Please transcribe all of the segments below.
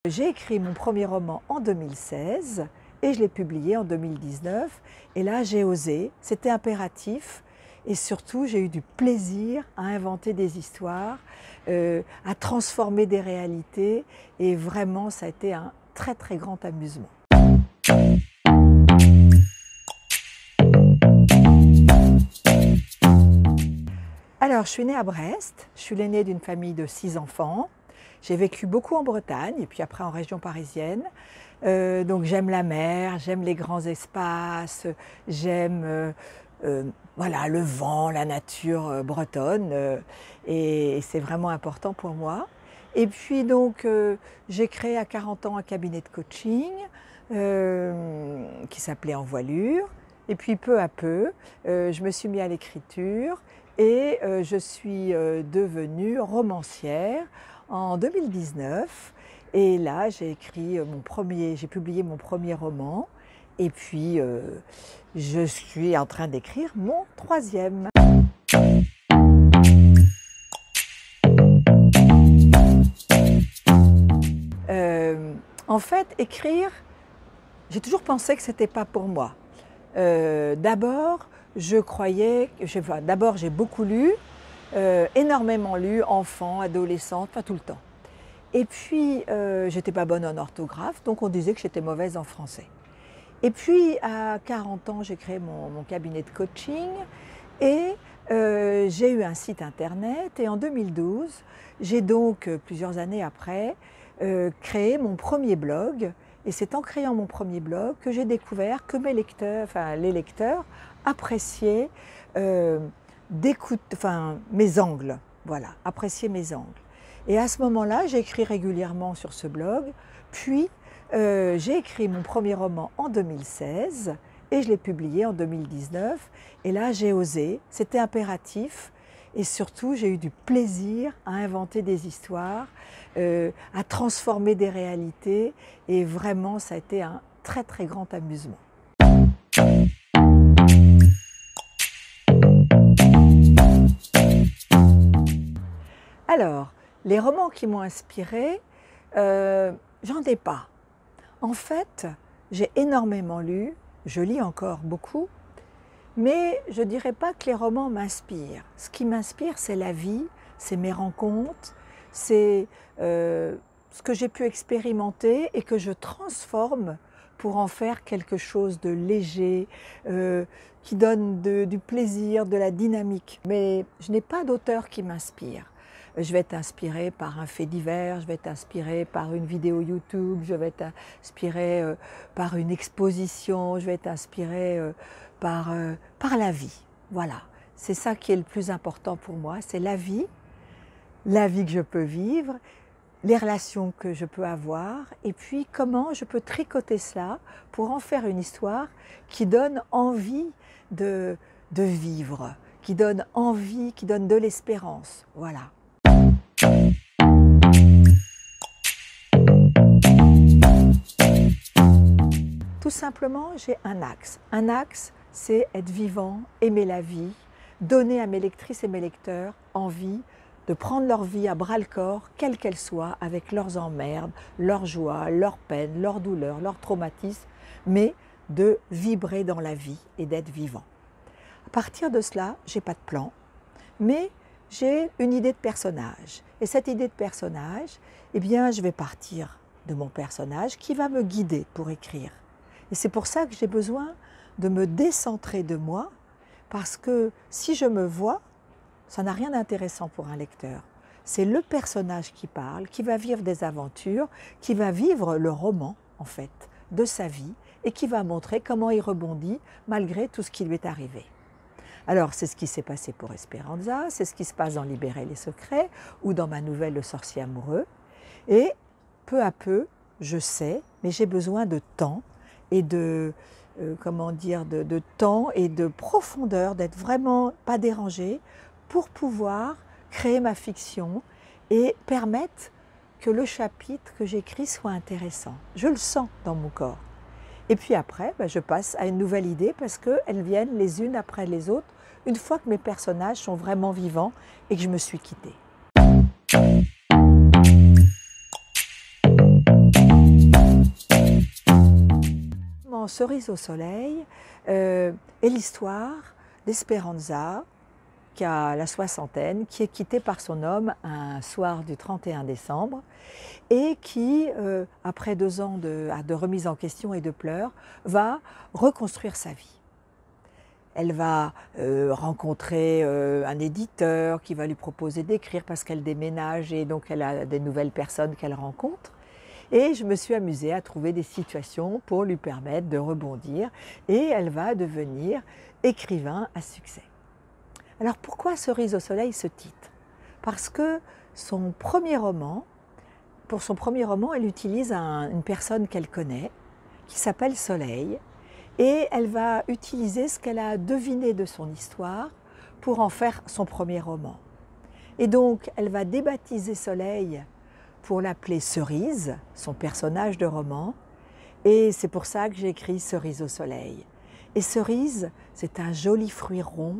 J'ai écrit mon premier roman en 2016 et je l'ai publié en 2019. Et là, j'ai osé, c'était impératif. Et surtout, j'ai eu du plaisir à inventer des histoires, à transformer des réalités. Et vraiment, ça a été un très, très grand amusement. Alors, je suis née à Brest. Je suis l'aînée d'une famille de 6 enfants. J'ai vécu beaucoup en Bretagne et puis après en région parisienne. Donc j'aime la mer, j'aime les grands espaces, j'aime voilà, le vent, la nature bretonne. Et c'est vraiment important pour moi. Et puis donc j'ai créé à 40 ans un cabinet de coaching qui s'appelait En Voilure. Et puis peu à peu, je me suis mis à l'écriture et je suis devenue romancière en 2019. Et là, j'ai publié mon premier roman. Et puis, je suis en train d'écrire mon troisième. En fait, écrire, j'ai toujours pensé que ce n'était pas pour moi. D'abord, j'ai beaucoup lu, énormément lu, enfant, adolescente, pas tout le temps. Et puis, j'étais pas bonne en orthographe, donc on disait que j'étais mauvaise en français. Et puis, à 40 ans, j'ai créé mon cabinet de coaching et j'ai eu un site internet. Et en 2012, j'ai donc, plusieurs années après, créé mon premier blog. Et c'est en créant mon premier blog que j'ai découvert que les lecteurs appréciaient mes angles. Voilà, appréciaient mes angles. Et à ce moment-là, j'ai écrit régulièrement sur ce blog. Puis, j'ai écrit mon premier roman en 2016 et je l'ai publié en 2019. Et là, j'ai osé, c'était impératif. Et surtout, j'ai eu du plaisir à inventer des histoires, à transformer des réalités. Et vraiment, ça a été un très, très grand amusement. Alors, les romans qui m'ont inspirée, j'en ai pas. En fait, j'ai énormément lu, je lis encore beaucoup, mais je ne dirais pas que les romans m'inspirent. Ce qui m'inspire, c'est la vie, c'est mes rencontres, c'est ce que j'ai pu expérimenter et que je transforme pour en faire quelque chose de léger, qui donne du plaisir, de la dynamique. Mais je n'ai pas d'auteur qui m'inspire. Je vais être inspirée par un fait divers, je vais être inspirée par une vidéo YouTube, je vais être inspirée par une exposition, je vais être inspirée par la vie. Voilà, c'est ça qui est le plus important pour moi, c'est la vie que je peux vivre, les relations que je peux avoir, et puis comment je peux tricoter cela pour en faire une histoire qui donne envie de vivre, qui donne envie, qui donne de l'espérance. Voilà. Tout simplement, j'ai un axe. Un axe, c'est être vivant, aimer la vie, donner à mes lectrices et mes lecteurs envie de prendre leur vie à bras-le-corps, quelle qu'elle soit, avec leurs emmerdes, leurs joies, leurs peines, leurs douleurs, leurs traumatismes, mais de vibrer dans la vie et d'être vivant. À partir de cela, je n'ai pas de plan, mais j'ai une idée de personnage. Et cette idée de personnage, eh bien, je vais partir de mon personnage qui va me guider pour écrire. Et c'est pour ça que j'ai besoin de me décentrer de moi, parce que si je me vois, ça n'a rien d'intéressant pour un lecteur. C'est le personnage qui parle, qui va vivre des aventures, qui va vivre le roman, en fait, de sa vie, et qui va montrer comment il rebondit malgré tout ce qui lui est arrivé. Alors, c'est ce qui s'est passé pour Esperanza, c'est ce qui se passe dans Libérer les secrets ou dans ma nouvelle Le sorcier amoureux. Et peu à peu, je sais, mais j'ai besoin de temps et de temps et de profondeur, d'être vraiment pas dérangée pour pouvoir créer ma fiction et permettre que le chapitre que j'écris soit intéressant. Je le sens dans mon corps. Et puis après, je passe à une nouvelle idée parce qu'elles viennent les unes après les autres une fois que mes personnages sont vraiment vivants et que je me suis quittée. roman Cerise au soleil est l'histoire d'Esperanza, qui a la soixantaine, qui est quittée par son homme un soir du 31 décembre et qui, après 2 ans de remise en question et de pleurs, va reconstruire sa vie. Elle va rencontrer un éditeur qui va lui proposer d'écrire parce qu'elle déménage et donc elle a des nouvelles personnes qu'elle rencontre. Et je me suis amusée à trouver des situations pour lui permettre de rebondir et elle va devenir écrivain à succès. Alors pourquoi Cerise au soleil ce titre? Parce que pour son premier roman, elle utilise une personne qu'elle connaît, qui s'appelle Soleil, et elle va utiliser ce qu'elle a deviné de son histoire pour en faire son premier roman. Et donc elle va débaptiser Soleil pour l'appeler Cerise, son personnage de roman, et c'est pour ça que j'ai écrit Cerise au soleil. Et cerise, c'est un joli fruit rond,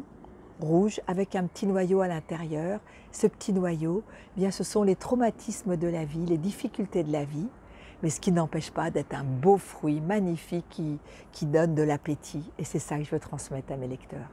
rouge, avec un petit noyau à l'intérieur. Ce petit noyau, eh bien, ce sont les traumatismes de la vie, les difficultés de la vie, mais ce qui n'empêche pas d'être un beau fruit magnifique qui donne de l'appétit. Et c'est ça que je veux transmettre à mes lecteurs.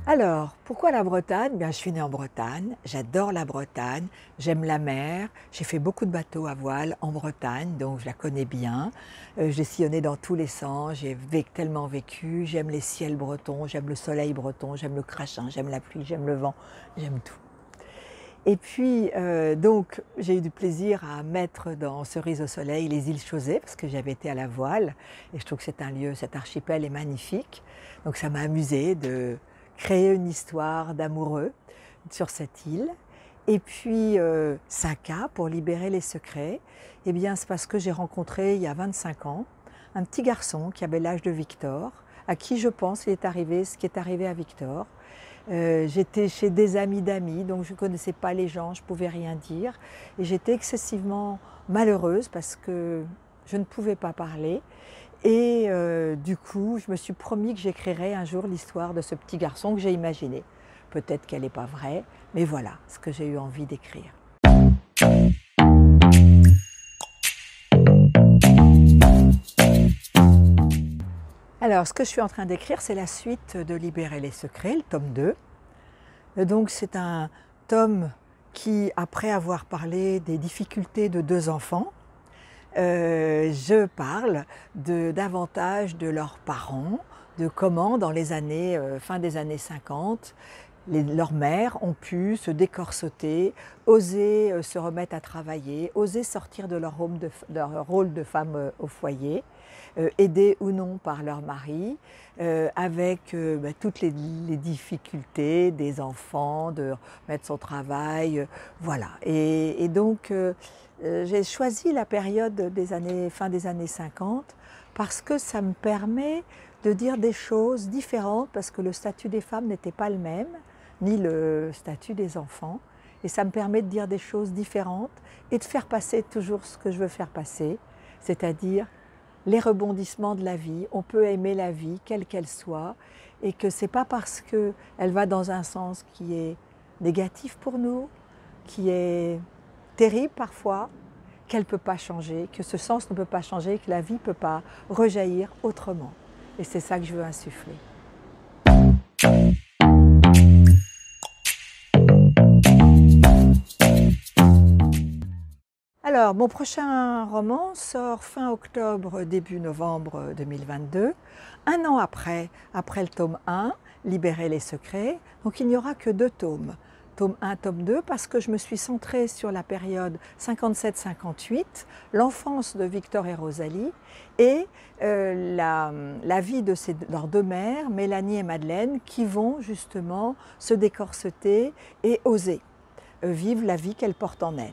Alors, pourquoi la Bretagne? Bien, je suis née en Bretagne, j'adore la Bretagne, j'aime la mer, j'ai fait beaucoup de bateaux à voile en Bretagne, donc je la connais bien. J'ai sillonné dans tous les sens, j'ai tellement vécu, j'aime les ciels bretons, j'aime le soleil breton, j'aime le crachin, j'aime la pluie, j'aime le vent, j'aime tout. Et puis, donc, j'ai eu du plaisir à mettre dans Cerise au soleil les îles Chausey, parce que j'avais été à la voile, et je trouve que c'est un lieu, cet archipel est magnifique. Donc ça m'a amusée de créer une histoire d'amoureux sur cette île. Et puis 5A, pour libérer les secrets, eh bien c'est parce que j'ai rencontré il y a 25 ans un petit garçon qui avait l'âge de Victor, à qui je pense il est arrivé ce qui est arrivé à Victor. J'étais chez des amis d'amis, donc je ne connaissais pas les gens, je ne pouvais rien dire. Et j'étais excessivement malheureuse parce que je ne pouvais pas parler. Et du coup, je me suis promis que j'écrirais un jour l'histoire de ce petit garçon que j'ai imaginé. Peut-être qu'elle n'est pas vraie, mais voilà ce que j'ai eu envie d'écrire. Alors, ce que je suis en train d'écrire, c'est la suite de Libérer les secrets, le tome 2. Donc, c'est un tome qui, après avoir parlé des difficultés de 2 enfants, je parle davantage de leurs parents, de comment, dans les années, fin des années 50, leurs mères ont pu se décorseter, oser se remettre à travailler, oser sortir de leur rôle de femme au foyer, aidées ou non par leur mari, avec toutes les difficultés des enfants, de remettre son travail, voilà. Et donc, j'ai choisi la période fin des années 50 parce que ça me permet de dire des choses différentes, parce que le statut des femmes n'était pas le même, ni le statut des enfants. Et ça me permet de dire des choses différentes et de faire passer toujours ce que je veux faire passer, c'est-à-dire les rebondissements de la vie. On peut aimer la vie, quelle qu'elle soit, et que ce n'est pas parce qu'elle va dans un sens qui est négatif pour nous, qui est terrible parfois, qu'elle ne peut pas changer, que ce sens ne peut pas changer, que la vie ne peut pas rejaillir autrement. Et c'est ça que je veux insuffler. Alors, mon prochain roman sort fin octobre, début novembre 2022, un an après le tome 1, Libérer les secrets. Donc il n'y aura que 2 tomes. Tome 1, tome 2, parce que je me suis centrée sur la période 57-58, l'enfance de Victor et Rosalie, et la vie de leurs 2 mères, Mélanie et Madeleine, qui vont justement se décorseter et oser vivre la vie qu'elles portent en elles,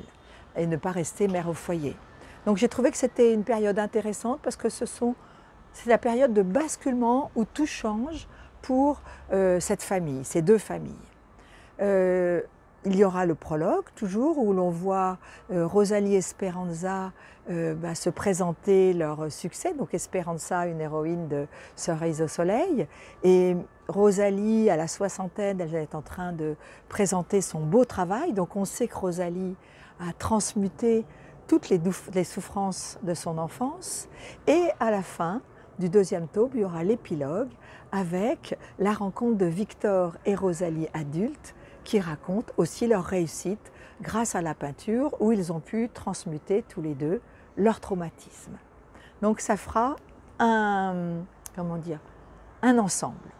et ne pas rester mère au foyer. Donc j'ai trouvé que c'était une période intéressante, parce que c'est la période de basculement où tout change pour cette famille, ces 2 familles. il y aura le prologue, toujours, où l'on voit Rosalie et Esperanza se présenter leur succès. Donc Esperanza, une héroïne de Cerise au soleil, et Rosalie, à la soixantaine, elle est en train de présenter son beau travail. Donc on sait que Rosalie a transmuté toutes les souffrances de son enfance. Et à la fin du deuxième tome, il y aura l'épilogue avec la rencontre de Victor et Rosalie adultes, qui racontent aussi leur réussite grâce à la peinture, où ils ont pu transmuter tous les deux leur traumatisme. Donc ça fera un ensemble.